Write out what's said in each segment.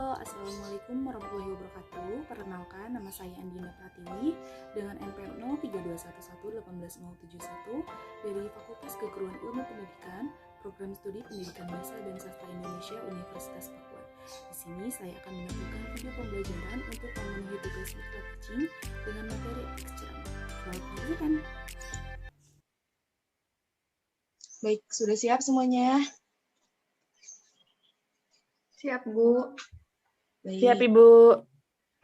Assalamualaikum warahmatullahi wabarakatuh. Perkenalkan, nama saya Andina Pratiwi dengan NPM 0321111071 dari Fakultas Keguruan Ilmu Pendidikan, Program Studi Pendidikan Bahasa dan Sastra Indonesia Universitas Papua. Di sini saya akan menampilkan video pembelajaran untuk memenuhi tugas micro teaching dengan materi teks ceramah. Selamat menyaksikan. Baik, sudah siap semuanya? Siap, Bu. Baik. Siap, Ibu.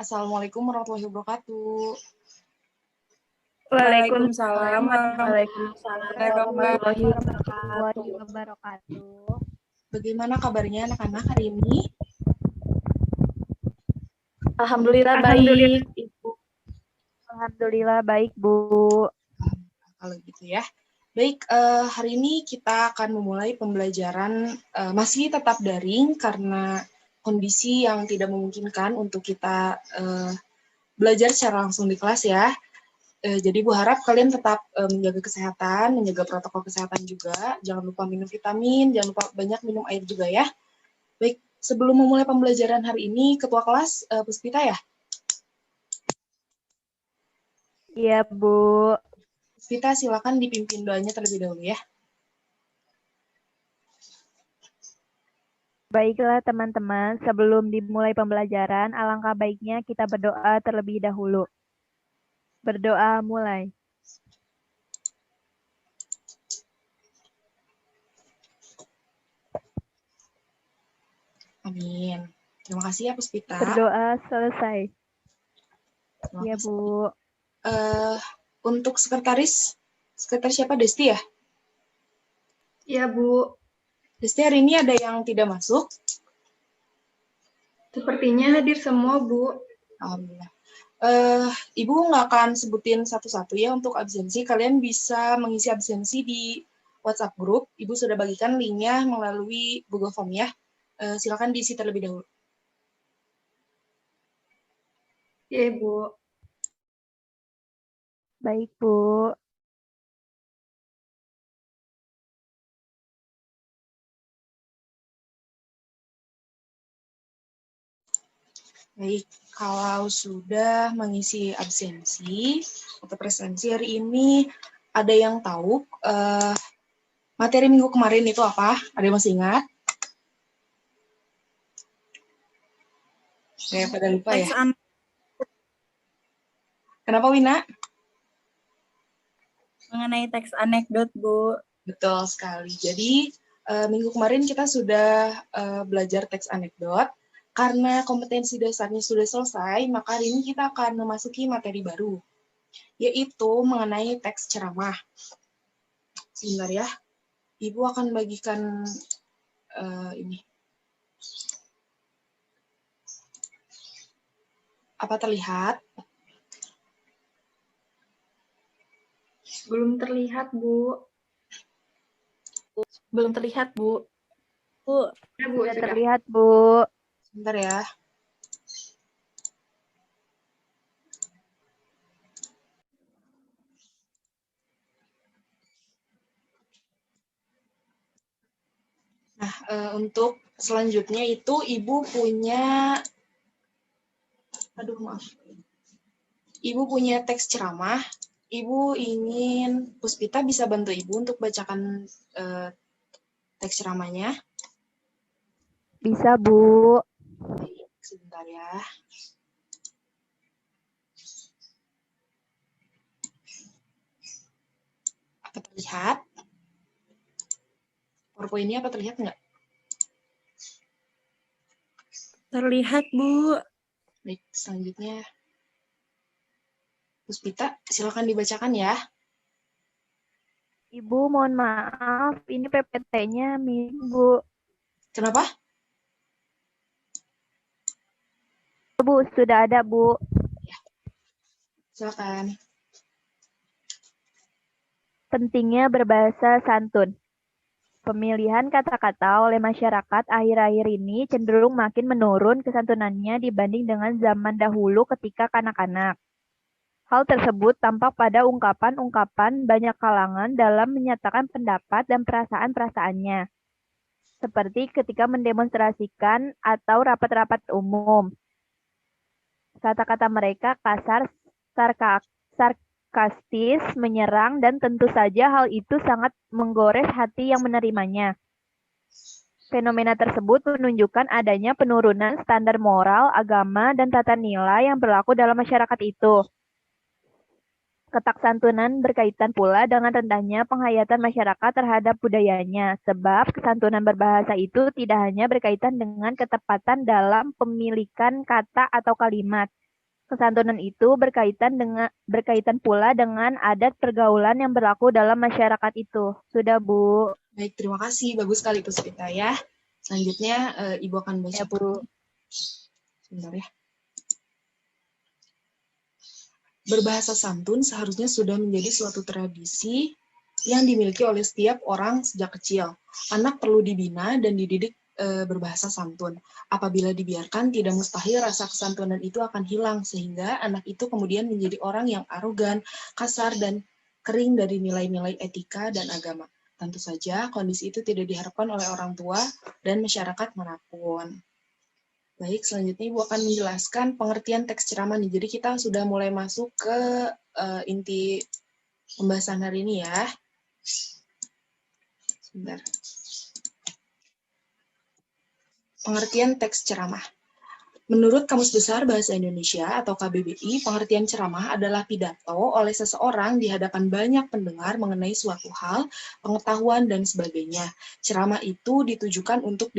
Assalamualaikum warahmatullahi wabarakatuh. Waalaikumsalam warahmatullahi wabarakatuh. Bagaimana kabarnya anak-anak hari ini? Alhamdulillah baik, Ibu. Alhamdulillah baik, Bu. Kalau gitu ya. Baik, hari ini kita akan memulai pembelajaran masih tetap daring karena kondisi yang tidak memungkinkan untuk kita belajar secara langsung di kelas ya. Jadi Bu harap kalian tetap menjaga kesehatan, menjaga protokol kesehatan juga. Jangan lupa minum vitamin, jangan lupa banyak minum air juga ya. Baik, sebelum memulai pembelajaran hari ini, Ketua Kelas Puspita ya? Iya, Bu. Puspita silakan dipimpin doanya terlebih dahulu ya. Baiklah teman-teman, sebelum dimulai pembelajaran, alangkah baiknya kita berdoa terlebih dahulu. Berdoa mulai. Amin. Terima kasih ya Puspita. Berdoa selesai. Terima Iya, kasih. Bu. Untuk sekretaris siapa? Desti ya? Iya, Bu. Desti hari ini ada yang tidak masuk? Sepertinya hadir semua, Bu. Alhamdulillah. Ibu nggak akan sebutin satu-satu ya untuk absensi. Kalian bisa mengisi absensi di WhatsApp group. Ibu sudah bagikan linknya melalui Google Form ya. Silakan diisi terlebih dahulu. Iya, Bu. Baik, Bu. Baik, kalau sudah mengisi absensi atau presensi hari ini, ada yang tahu materi minggu kemarin itu apa? Ada yang masih ingat? Saya pada lupa ya. Kenapa Wina? Mengenai teks anekdot, Bu. Betul sekali. Jadi minggu kemarin kita sudah belajar teks anekdot. Karena kompetensi dasarnya sudah selesai, maka hari ini kita akan memasuki materi baru, yaitu mengenai teks ceramah. Sebentar ya, Ibu akan bagikan ini. Apa terlihat? Belum terlihat, Bu. Belum terlihat, Bu. Bu. Ya, Bu. Sudah terlihat, Bu. Sebentar ya. Nah, untuk selanjutnya itu Ibu punya, Ibu punya teks ceramah. Ibu ingin Puspita bisa bantu Ibu untuk bacakan teks ceramahnya. Bisa, Bu. Baik, sebentar ya. Apa terlihat? PowerPoint-nya apa terlihat nggak? Terlihat, Bu. Baik, selanjutnya. Puspita, silakan dibacakan ya. Ibu, mohon maaf, ini PPT-nya minim, Bu. Kenapa? Bu, sudah ada, Bu. Ya. Silakan. Pentingnya berbahasa santun. Pemilihan kata-kata oleh masyarakat akhir-akhir ini cenderung makin menurun kesantunannya dibanding dengan zaman dahulu ketika kanak-kanak. Hal tersebut tampak pada ungkapan-ungkapan banyak kalangan dalam menyatakan pendapat dan perasaan-perasaannya. seperti ketika mendemonstrasikan atau rapat-rapat umum. Kata-kata mereka kasar, sarkastis, menyerang, dan tentu saja hal itu sangat menggores hati yang menerimanya. Fenomena tersebut menunjukkan adanya penurunan standar moral, agama, dan tata nilai yang berlaku dalam masyarakat itu. Ketaksantunan berkaitan pula dengan rendahnya penghayatan masyarakat terhadap budayanya, sebab kesantunan berbahasa itu tidak hanya berkaitan dengan ketepatan dalam pemilikan kata atau kalimat. Kesantunan itu berkaitan pula dengan adat pergaulan yang berlaku dalam masyarakat itu. Sudah, Bu. Baik, terima kasih. Bagus sekali Puspita ya. Selanjutnya Ibu akan baca. Ya, Bu. Sebentar ya. Berbahasa santun seharusnya sudah menjadi suatu tradisi yang dimiliki oleh setiap orang sejak kecil. Anak perlu dibina dan dididik berbahasa santun. Apabila dibiarkan, tidak mustahil rasa kesantunan itu akan hilang, sehingga anak itu kemudian menjadi orang yang arogan, kasar, dan kering dari nilai-nilai etika dan agama. Tentu saja, kondisi itu tidak diharapkan oleh orang tua dan masyarakat manapun. Baik, selanjutnya Ibu akan menjelaskan pengertian teks ceramah nih. Jadi kita sudah mulai masuk ke inti pembahasan hari ini ya. Sebentar. Pengertian teks ceramah. Menurut Kamus Besar Bahasa Indonesia atau KBBI, pengertian ceramah adalah pidato oleh seseorang di hadapan banyak pendengar mengenai suatu hal, pengetahuan, dan sebagainya. Ceramah itu ditujukan untuk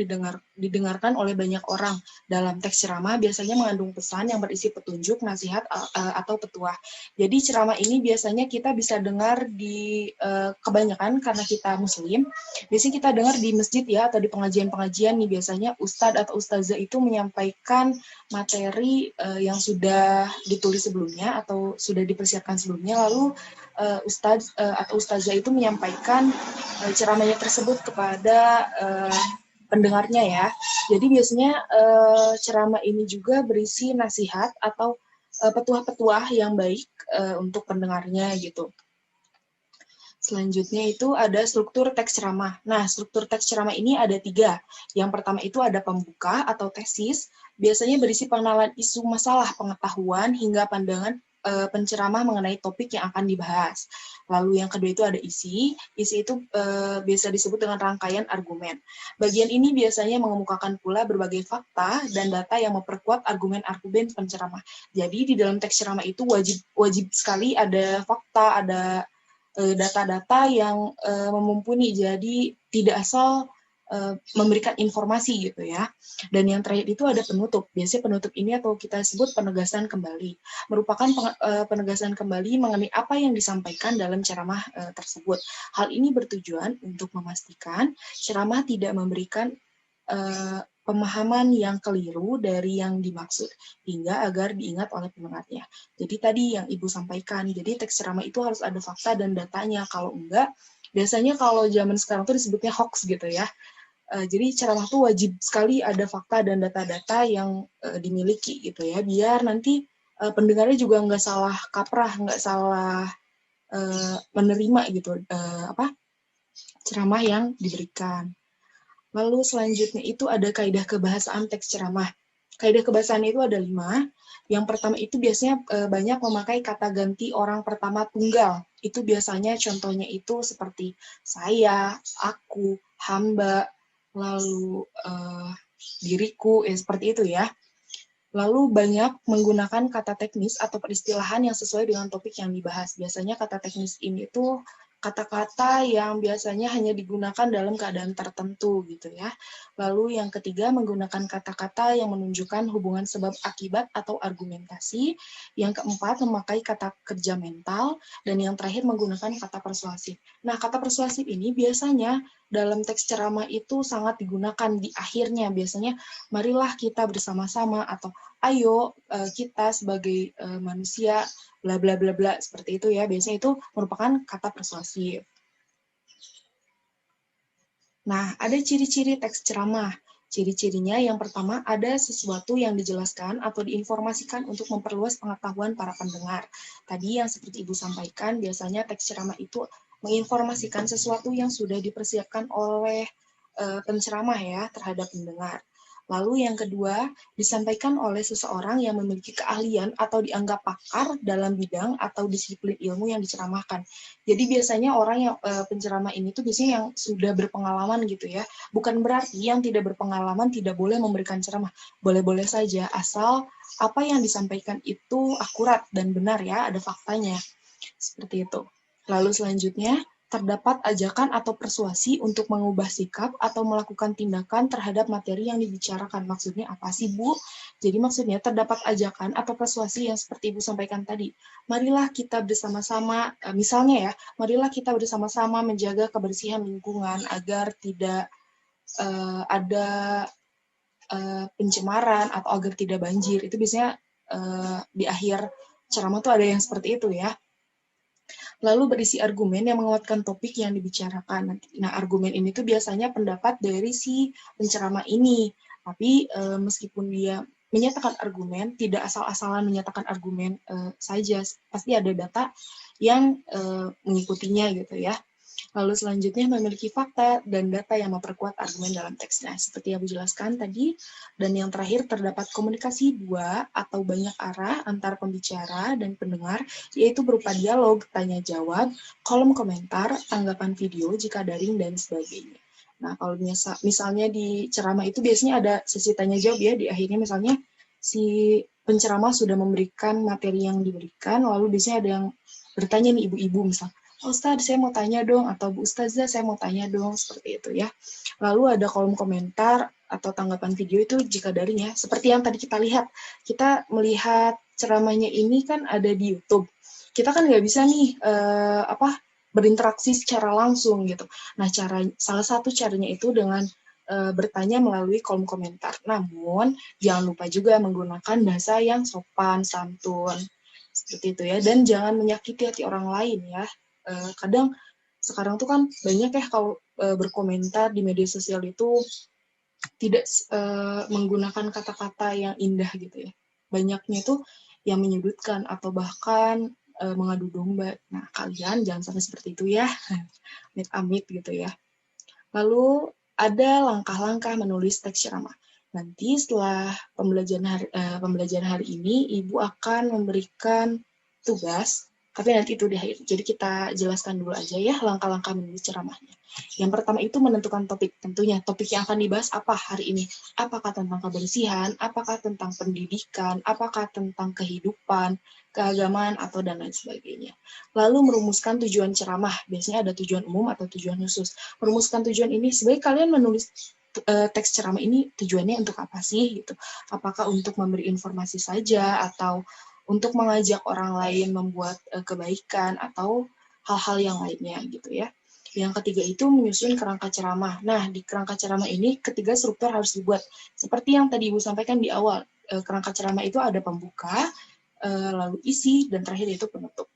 didengarkan oleh banyak orang. Dalam teks ceramah biasanya mengandung pesan yang berisi petunjuk, nasihat, atau petuah. Jadi ceramah ini biasanya kita bisa dengar di kebanyakan karena kita muslim. Biasanya kita dengar di masjid ya, atau di pengajian-pengajian nih, biasanya ustadz atau ustazah itu menyampaikan materi yang sudah ditulis sebelumnya atau sudah dipersiapkan sebelumnya, lalu ustadz atau ustazah itu menyampaikan ceramahnya tersebut kepada pendengarnya ya. Jadi biasanya ceramah ini juga berisi nasihat atau petuah-petuah yang baik untuk pendengarnya gitu. Selanjutnya itu ada struktur teks ceramah. Nah, struktur teks ceramah ini ada 3. Yang pertama itu ada pembuka atau tesis, biasanya berisi pengenalan isu masalah pengetahuan hingga pandangan penceramah mengenai topik yang akan dibahas. Lalu yang kedua itu ada isi itu biasa disebut dengan rangkaian argumen. Bagian ini biasanya mengemukakan pula berbagai fakta dan data yang memperkuat argumen-argumen penceramah. Jadi di dalam teks ceramah itu wajib sekali ada fakta, ada data-data yang mumpuni, jadi tidak asal memberikan informasi gitu ya. Dan yang terakhir itu ada penutup. Biasanya penutup ini atau kita sebut penegasan kembali, merupakan penegasan kembali mengenai apa yang disampaikan dalam ceramah tersebut. Hal ini bertujuan untuk memastikan ceramah tidak memberikan pemahaman yang keliru dari yang dimaksud, hingga agar diingat oleh pendengarnya. Jadi tadi yang Ibu sampaikan, jadi teks ceramah itu harus ada fakta dan datanya, kalau enggak, biasanya kalau zaman sekarang tuh disebutnya hoax gitu ya. Jadi ceramah tuh wajib sekali ada fakta dan data-data yang dimiliki gitu ya, biar nanti pendengarnya juga nggak salah kaprah, nggak salah menerima gitu ceramah yang diberikan. Lalu selanjutnya itu ada kaidah kebahasaan teks ceramah. Kaidah kebahasaan itu ada 5. Yang pertama itu biasanya banyak memakai kata ganti orang pertama tunggal. Itu biasanya contohnya itu seperti saya, aku, hamba, lalu diriku, seperti itu ya. Lalu banyak menggunakan kata teknis atau peristilahan yang sesuai dengan topik yang dibahas. Biasanya kata teknis ini itu kata-kata yang biasanya hanya digunakan dalam keadaan tertentu gitu ya. Lalu yang ketiga menggunakan kata-kata yang menunjukkan hubungan sebab akibat atau argumentasi. Yang keempat memakai kata kerja mental, dan yang terakhir menggunakan kata persuasif. Nah, kata persuasif ini biasanya dalam teks ceramah itu sangat digunakan di akhirnya. Biasanya marilah kita bersama-sama, atau ayo kita sebagai manusia bla bla bla bla, seperti itu ya. Biasanya itu merupakan kata persuasif. Nah, ada ciri-ciri teks ceramah. Ciri-cirinya yang pertama ada sesuatu yang dijelaskan atau diinformasikan untuk memperluas pengetahuan para pendengar. Tadi yang seperti Ibu sampaikan, biasanya teks ceramah itu menginformasikan sesuatu yang sudah dipersiapkan oleh penceramah ya terhadap pendengar. Lalu yang kedua, disampaikan oleh seseorang yang memiliki keahlian atau dianggap pakar dalam bidang atau disiplin ilmu yang diceramahkan. Jadi biasanya orang yang penceramah ini tuh biasanya yang sudah berpengalaman gitu ya. Bukan berarti yang tidak berpengalaman tidak boleh memberikan ceramah. Boleh-boleh saja, asal apa yang disampaikan itu akurat dan benar ya, ada faktanya. Seperti itu. Lalu selanjutnya, terdapat ajakan atau persuasi untuk mengubah sikap atau melakukan tindakan terhadap materi yang dibicarakan. Maksudnya apa sih, Bu? Jadi maksudnya terdapat ajakan atau persuasi yang seperti Ibu sampaikan tadi. Marilah kita bersama-sama, misalnya ya, marilah kita bersama-sama menjaga kebersihan lingkungan agar tidak ada pencemaran atau agar tidak banjir. Itu biasanya di akhir ceramah tuh ada yang seperti itu ya. Lalu berisi argumen yang menguatkan topik yang dibicarakan. Nah, argumen ini tuh biasanya pendapat dari si penceramah ini. Tapi meskipun dia menyatakan argumen, tidak asal-asalan menyatakan argumen saja. Pasti ada data yang mengikutinya gitu ya. Lalu selanjutnya memiliki fakta dan data yang memperkuat argumen dalam teksnya. Seperti yang aku jelaskan tadi. Dan yang terakhir terdapat komunikasi dua atau banyak arah antar pembicara dan pendengar, yaitu berupa dialog, tanya jawab, kolom komentar, tanggapan video jika daring, dan sebagainya. Nah, kalau misalnya di ceramah itu biasanya ada sesi tanya jawab ya, di akhirnya misalnya si penceramah sudah memberikan materi yang diberikan, lalu biasanya ada yang bertanya nih ibu-ibu misalnya, Ustadz, saya mau tanya dong, atau Bu Ustazah, saya mau tanya dong, seperti itu ya. Lalu ada kolom komentar atau tanggapan video itu jika daring ya. Seperti yang tadi kita lihat, kita melihat ceramahnya ini kan ada di YouTube. Kita kan nggak bisa nih berinteraksi secara langsung gitu. Nah, salah satu caranya itu dengan bertanya melalui kolom komentar. Namun, jangan lupa juga menggunakan bahasa yang sopan, santun, seperti itu ya. Dan jangan menyakiti hati orang lain ya. Kadang sekarang tuh kan banyak ya kalau berkomentar di media sosial itu tidak menggunakan kata-kata yang indah gitu ya. Banyaknya itu yang menyudutkan atau bahkan mengadu domba. Nah, kalian jangan sampai seperti itu ya. Amit-amit gitu ya. Lalu ada langkah-langkah menulis teks ceramah. Nanti setelah pembelajaran hari ini, Ibu akan memberikan tugas, tapi nanti itu di akhir. Jadi kita jelaskan dulu aja ya langkah-langkah menulis ceramahnya. Yang pertama itu menentukan topik. Tentunya topik yang akan dibahas apa hari ini. Apakah tentang kebersihan, apakah tentang pendidikan, apakah tentang kehidupan, keagamaan, atau dan lain sebagainya. Lalu merumuskan tujuan ceramah. Biasanya ada tujuan umum atau tujuan khusus. Merumuskan tujuan ini, sebaiknya kalian menulis teks ceramah ini tujuannya untuk apa sih? Gitu. Apakah untuk memberi informasi saja atau untuk mengajak orang lain membuat kebaikan atau hal-hal yang lainnya gitu ya. Yang ketiga itu menyusun kerangka ceramah. Nah, di kerangka ceramah ini ketiga struktur harus dibuat. Seperti yang tadi Ibu sampaikan di awal, kerangka ceramah itu ada pembuka, lalu isi, dan terakhir itu penutup.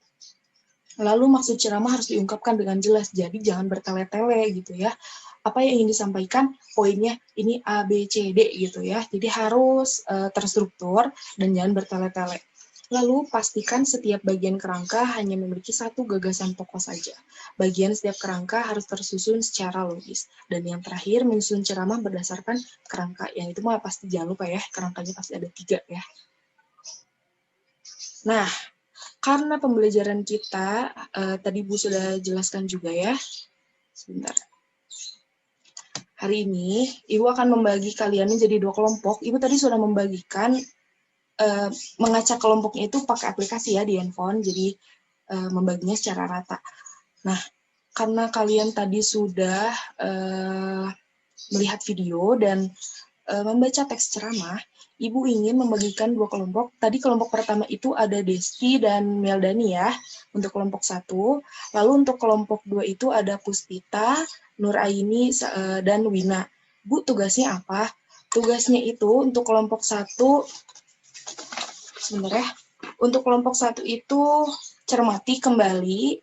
Lalu maksud ceramah harus diungkapkan dengan jelas, jadi jangan bertele-tele gitu ya. Apa yang ingin disampaikan, poinnya ini A, B, C, D gitu ya. Jadi harus terstruktur dan jangan bertele-tele. Lalu, pastikan setiap bagian kerangka hanya memiliki satu gagasan pokok saja. Bagian setiap kerangka harus tersusun secara logis. Dan yang terakhir, menyusun ceramah berdasarkan kerangka. Yang itu mah pasti jangan lupa ya, kerangkanya pasti ada 3 ya. Nah, karena pembelajaran kita, tadi Bu sudah jelaskan juga ya. Sebentar. Hari ini, Ibu akan membagi kalian menjadi 2 kelompok. Ibu tadi sudah membagikan mengacak kelompoknya itu pakai aplikasi ya di handphone, jadi membaginya secara rata. Nah, karena kalian tadi sudah melihat video dan membaca teks ceramah, Ibu ingin membagikan 2 kelompok. Tadi kelompok pertama itu ada Desti dan Meldani ya, untuk kelompok 1. Lalu untuk kelompok 2 itu ada Puspita, Nuraini, dan Wina. Bu, tugasnya apa? Tugasnya itu untuk kelompok 1, sebentar ya. Untuk kelompok 1 itu cermati kembali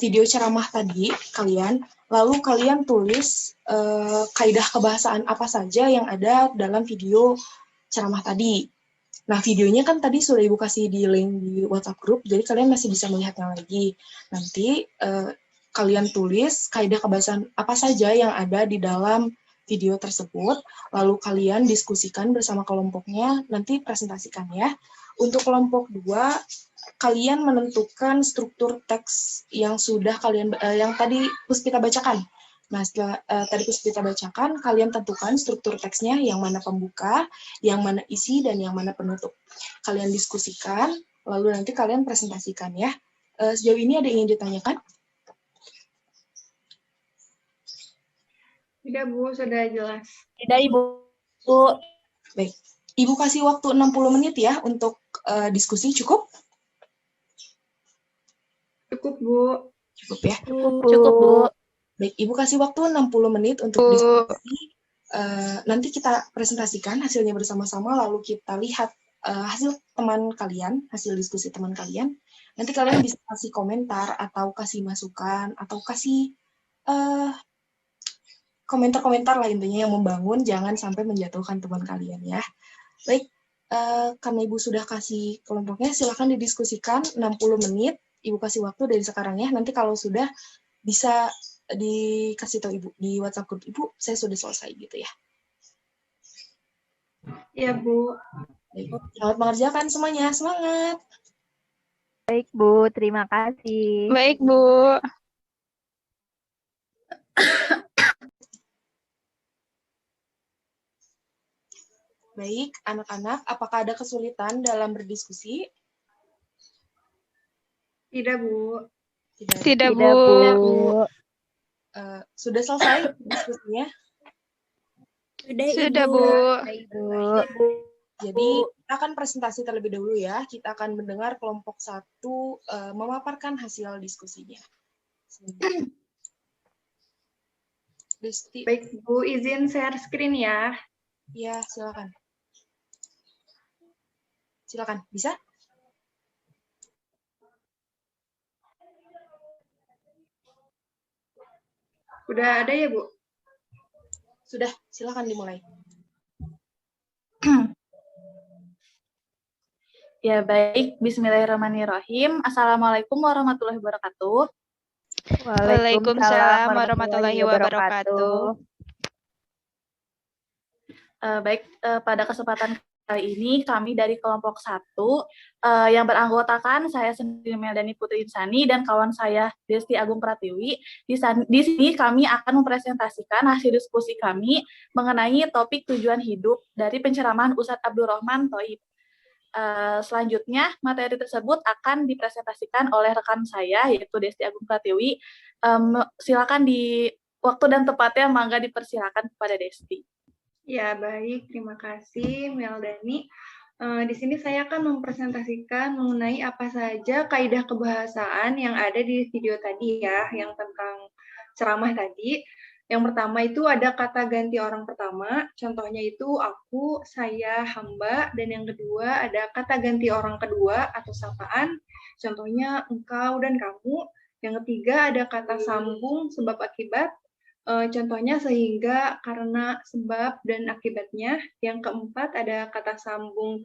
video ceramah tadi kalian, lalu kalian tulis kaidah kebahasaan apa saja yang ada dalam video ceramah tadi. Nah, videonya kan tadi sudah Ibu kasih di link di WhatsApp group, jadi kalian masih bisa melihatnya lagi. Nanti kalian tulis kaidah kebahasaan apa saja yang ada di dalam video tersebut, lalu kalian diskusikan bersama kelompoknya, nanti presentasikan ya. Untuk kelompok 2, kalian menentukan struktur teks yang sudah kalian yang tadi Puspita bacakan. Nah, setelah tadi Puspita bacakan, kalian tentukan struktur teksnya, yang mana pembuka, yang mana isi, dan yang mana penutup. Kalian diskusikan, lalu nanti kalian presentasikan ya. Sejauh ini ada yang ingin ditanyakan? Tidak, Bu, sudah jelas. Tidak, Ibu. Bu. Baik, Ibu kasih waktu 60 menit ya untuk diskusi, cukup? Cukup, Bu. Cukup ya. Cukup, Bu. Baik, Ibu kasih waktu 60 menit untuk diskusi. Nanti kita presentasikan hasilnya bersama-sama, lalu kita lihat hasil teman kalian, hasil diskusi teman kalian. Nanti kalian bisa kasih komentar, atau kasih masukan, atau kasih komentar-komentar lah intinya yang membangun, jangan sampai menjatuhkan teman kalian ya. Baik, karena Ibu sudah kasih kelompoknya, silakan didiskusikan 60 menit. Ibu kasih waktu dari sekarang ya. Nanti kalau sudah bisa dikasih tahu Ibu di WhatsApp grup Ibu, saya sudah selesai gitu ya. Iya, Bu. Baik, selamat mengerjakan semuanya, semangat. Baik, Bu. Terima kasih. Baik, Bu. Baik, anak-anak, apakah ada kesulitan dalam berdiskusi? Tidak, Bu. Tidak. Tidak, Tidak, Bu. Bu. Sudah selesai diskusinya? Sudah, Bu. Bu. Jadi kita akan presentasi terlebih dahulu ya. Kita akan mendengar kelompok 1 memaparkan hasil diskusinya. Desti, Baik, Bu, izin share screen ya. ya silakan. Silakan, bisa? Udah ada ya, Bu? Sudah, silakan dimulai. Ya, baik. Bismillahirrahmanirrahim. Assalamualaikum warahmatullahi wabarakatuh. Waalaikumsalam warahmatullahi wabarakatuh. Baik, pada kesempatan kali ini kami dari kelompok 1 yang beranggotakan saya sendiri Meldani Putri Insani dan kawan saya Desti Agung Pratiwi. Di sini kami akan mempresentasikan hasil diskusi kami mengenai topik tujuan hidup dari penceramaan Ustadz Abdul Rahman Thoib. Selanjutnya, materi tersebut akan dipresentasikan oleh rekan saya, yaitu Desti Agung Pratiwi. Silakan di waktu dan tempatnya, mangga dipersilakan kepada Desti. Ya, baik. Terima kasih, Meldani. Di sini saya akan mempresentasikan mengenai apa saja kaidah kebahasaan yang ada di video tadi ya, yang tentang ceramah tadi. Yang pertama itu ada kata ganti orang pertama, contohnya itu aku, saya, hamba, dan yang kedua ada kata ganti orang kedua atau sapaan, contohnya engkau dan kamu. Yang ketiga ada kata sambung sebab akibat, contohnya sehingga, karena, sebab, dan akibatnya. Yang keempat ada kata sambung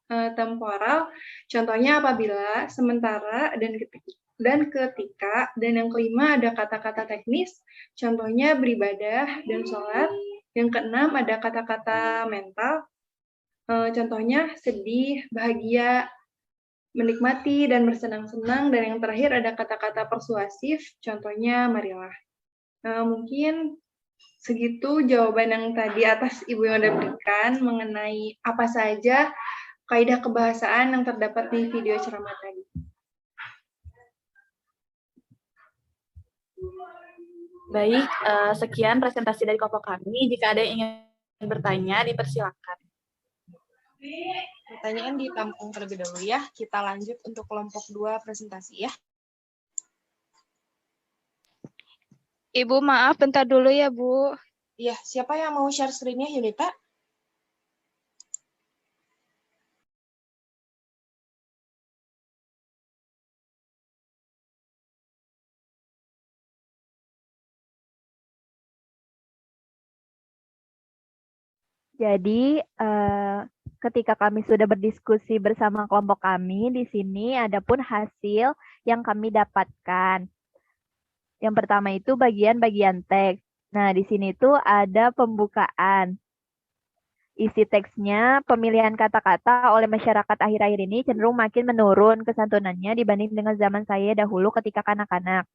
temporal, contohnya apabila, sementara, dan ketika. Dan yang kelima ada kata-kata teknis, contohnya beribadah dan sholat. Yang keenam ada kata-kata mental, contohnya sedih, bahagia, menikmati, dan bersenang-senang. Dan yang terakhir ada kata-kata persuasif, contohnya marilah. Mungkin segitu jawaban yang tadi atas Ibu yang sudah berikan mengenai apa saja kaidah kebahasaan yang terdapat di video ceramah tadi. Baik, sekian presentasi dari kelompok kami. Jika ada yang ingin bertanya, dipersilakan. Pertanyaan ditampung terlebih dahulu ya. Kita lanjut untuk kelompok 2 presentasi ya. Ibu, maaf bentar dulu ya, Bu. Iya, siapa yang mau share screen-nya, Yunita? Jadi, ketika kami sudah berdiskusi bersama kelompok kami, di sini ada pun hasil yang kami dapatkan. Yang pertama itu bagian-bagian teks. Nah, di sini tuh ada pembukaan. Isi teksnya, pemilihan kata-kata oleh masyarakat akhir-akhir ini cenderung makin menurun kesantunannya dibanding dengan zaman saya dahulu ketika kanak-kanak.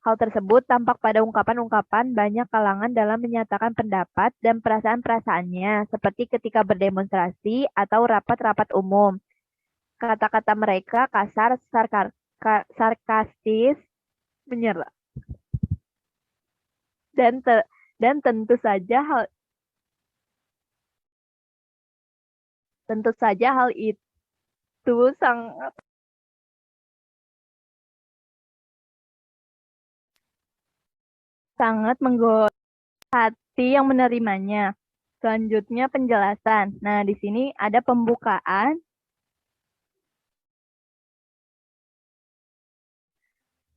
Hal tersebut tampak pada ungkapan-ungkapan banyak kalangan dalam menyatakan pendapat dan perasaan-perasaannya, seperti ketika berdemonstrasi atau rapat-rapat umum. Kata-kata mereka kasar, sarkastis, menyerang. Dan tentu saja hal itu sangat menggoda hati yang menerimanya. Selanjutnya penjelasan. Nah, di sini ada pembukaan.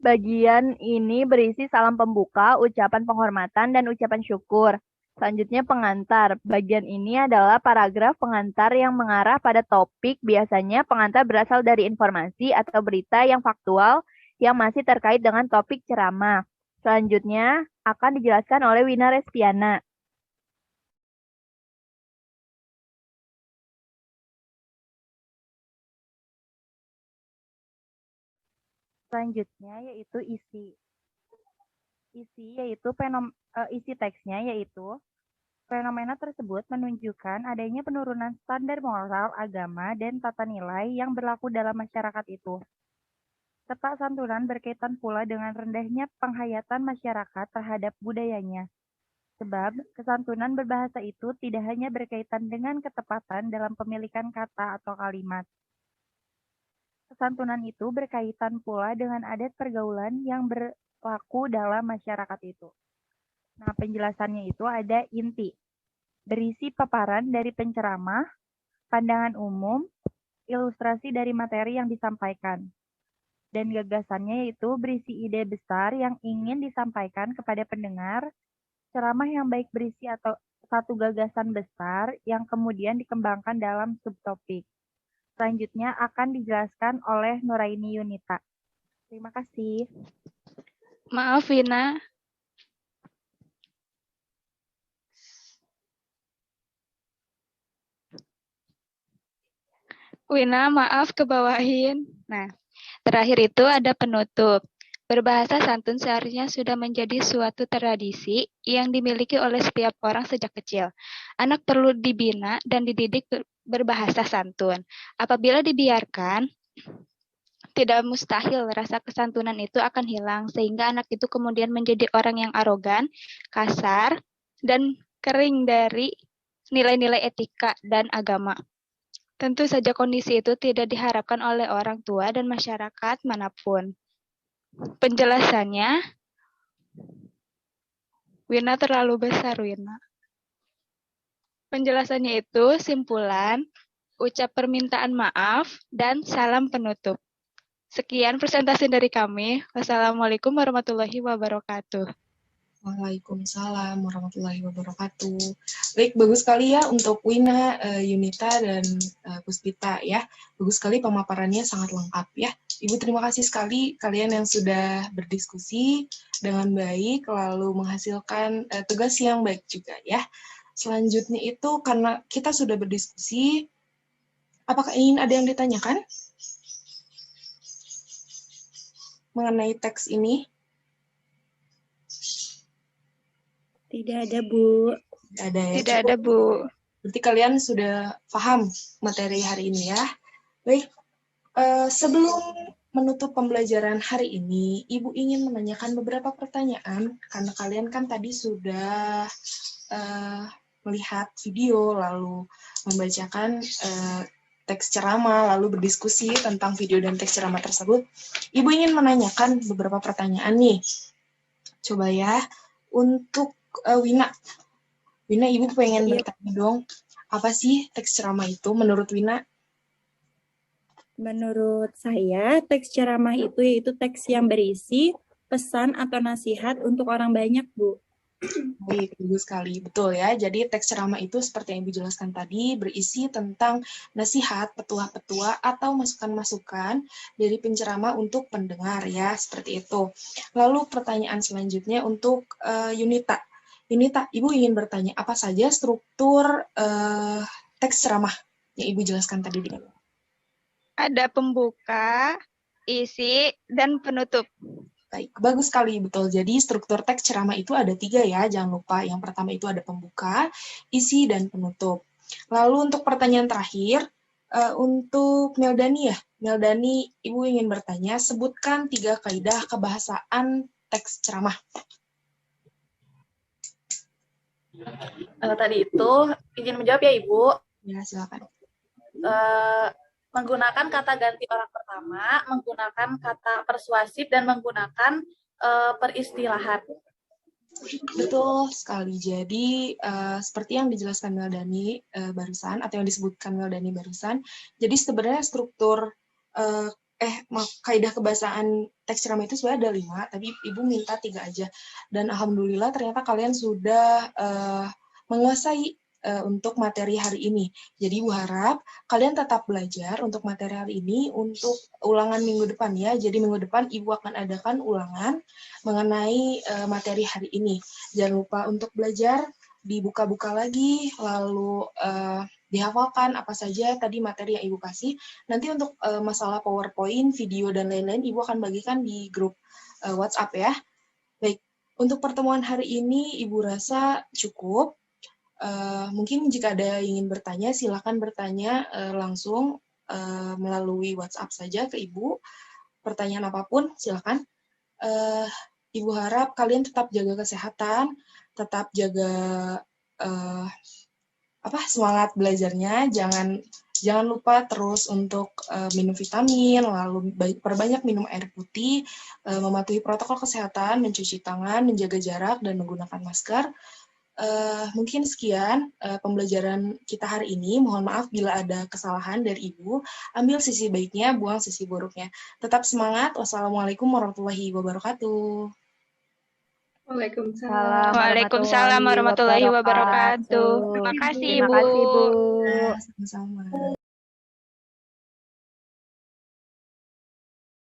Bagian ini berisi salam pembuka, ucapan penghormatan, dan ucapan syukur. Selanjutnya pengantar. Bagian ini adalah paragraf pengantar yang mengarah pada topik. Biasanya pengantar berasal dari informasi atau berita yang faktual yang masih terkait dengan topik ceramah. Selanjutnya akan dijelaskan oleh Wina Respiana. Selanjutnya yaitu isi. Isi teksnya yaitu fenomena tersebut menunjukkan adanya penurunan standar moral, agama, dan tata nilai yang berlaku dalam masyarakat itu. Serta santunan berkaitan pula dengan rendahnya penghayatan masyarakat terhadap budayanya. Sebab kesantunan berbahasa itu tidak hanya berkaitan dengan ketepatan dalam pemilikan kata atau kalimat. Kesantunan itu berkaitan pula dengan adat pergaulan yang berlaku dalam masyarakat itu. Nah, penjelasannya itu ada inti. Berisi paparan dari penceramah, pandangan umum, ilustrasi dari materi yang disampaikan. Dan gagasannya yaitu berisi ide besar yang ingin disampaikan kepada pendengar, ceramah yang baik berisi atau satu gagasan besar yang kemudian dikembangkan dalam subtopik. Selanjutnya akan dijelaskan oleh Nuraini Yunita. Terima kasih. Maaf, Wina. Wina, maaf kebawahin. Nah, terakhir itu ada penutup. Berbahasa santun seharusnya sudah menjadi suatu tradisi yang dimiliki oleh setiap orang sejak kecil. Anak perlu dibina dan dididik berbahasa santun. Apabila dibiarkan, tidak mustahil rasa kesantunan itu akan hilang, sehingga anak itu kemudian menjadi orang yang arogan, kasar, dan kering dari nilai-nilai etika dan agama. Tentu saja kondisi itu tidak diharapkan oleh orang tua dan masyarakat manapun. Penjelasannya, Wina terlalu besar, Wina. Penjelasannya itu simpulan, ucap permintaan maaf, dan salam penutup. Sekian presentasi dari kami. Wassalamualaikum warahmatullahi wabarakatuh. Waalaikumsalam warahmatullahi wabarakatuh. Baik, bagus sekali ya untuk Wina, Yunita, dan Puspita ya. Bagus sekali pemaparannya, sangat lengkap ya. Ibu terima kasih sekali kalian yang sudah berdiskusi dengan baik, lalu menghasilkan tugas yang baik juga ya. Selanjutnya itu karena kita sudah berdiskusi, apakah ingin ada yang ditanyakan mengenai teks ini? Tidak ada, Bu. Tidak ada, Bu. Berarti kalian sudah paham materi hari ini ya. Baik, sebelum menutup pembelajaran hari ini, Ibu ingin menanyakan beberapa pertanyaan, karena kalian kan tadi sudah melihat video, lalu membacakan teks ceramah, lalu berdiskusi tentang video dan teks ceramah tersebut. Ibu ingin menanyakan beberapa pertanyaan nih. Coba ya, untuk Wina, Ibu pengen bertanya dong, apa sih teks ceramah itu menurut Wina? Menurut saya, teks ceramah itu yaitu teks yang berisi pesan atau nasihat untuk orang banyak, Bu. Baik, bagus sekali. Betul ya. Jadi teks ceramah itu seperti yang Ibu jelaskan tadi, berisi tentang nasihat, petua-petua, atau masukan-masukan dari penceramah untuk pendengar ya, seperti itu. Lalu pertanyaan selanjutnya untuk Yunita. Yunita, Ibu ingin bertanya, apa saja struktur teks ceramah yang Ibu jelaskan tadi? Ada pembuka, isi, dan penutup. Baik, bagus sekali, betul. Jadi struktur teks ceramah itu ada 3 ya, jangan lupa. Yang pertama itu ada pembuka, isi, dan penutup. Lalu untuk pertanyaan terakhir, untuk Meldani ya. Meldani, Ibu ingin bertanya, sebutkan 3 kaidah kebahasaan teks ceramah. Tadi itu, izin menjawab ya Ibu. Ya, silakan. Menggunakan kata ganti orang pertama, menggunakan kata persuasif, dan menggunakan peristilahan. Betul sekali. Jadi, seperti yang dijelaskan Meldani barusan, atau yang disebutkan Meldani barusan, jadi sebenarnya struktur kaidah kebahasaan teks ceramah itu sebenarnya ada 5, tapi Ibu minta 3 aja. Dan alhamdulillah ternyata kalian sudah menguasai untuk materi hari ini. Jadi Ibu harap kalian tetap belajar untuk materi hari ini untuk ulangan minggu depan ya. Jadi minggu depan Ibu akan adakan ulangan mengenai materi hari ini. Jangan lupa untuk belajar, dibuka-buka lagi, lalu dihafalkan apa saja tadi materi yang Ibu kasih. Nanti untuk masalah PowerPoint, video, dan lain-lain, Ibu akan bagikan di grup WhatsApp ya. Baik, untuk pertemuan hari ini Ibu rasa cukup. Mungkin jika ada yang ingin bertanya, silakan bertanya langsung melalui WhatsApp saja ke Ibu. Pertanyaan apapun, silakan. Ibu harap kalian tetap jaga kesehatan, tetap jaga semangat belajarnya. Jangan lupa terus untuk minum vitamin, lalu perbanyak minum air putih, mematuhi protokol kesehatan, mencuci tangan, menjaga jarak, dan menggunakan masker. Mungkin sekian pembelajaran kita hari ini. Mohon maaf bila ada kesalahan dari Ibu. Ambil sisi baiknya, buang sisi buruknya. Tetap semangat. Wassalamualaikum warahmatullahi wabarakatuh. Waalaikumsalam. Waalaikumsalam warahmatullahi wabarakatuh. Terima kasih, Terima kasih, Bu. Sama-sama.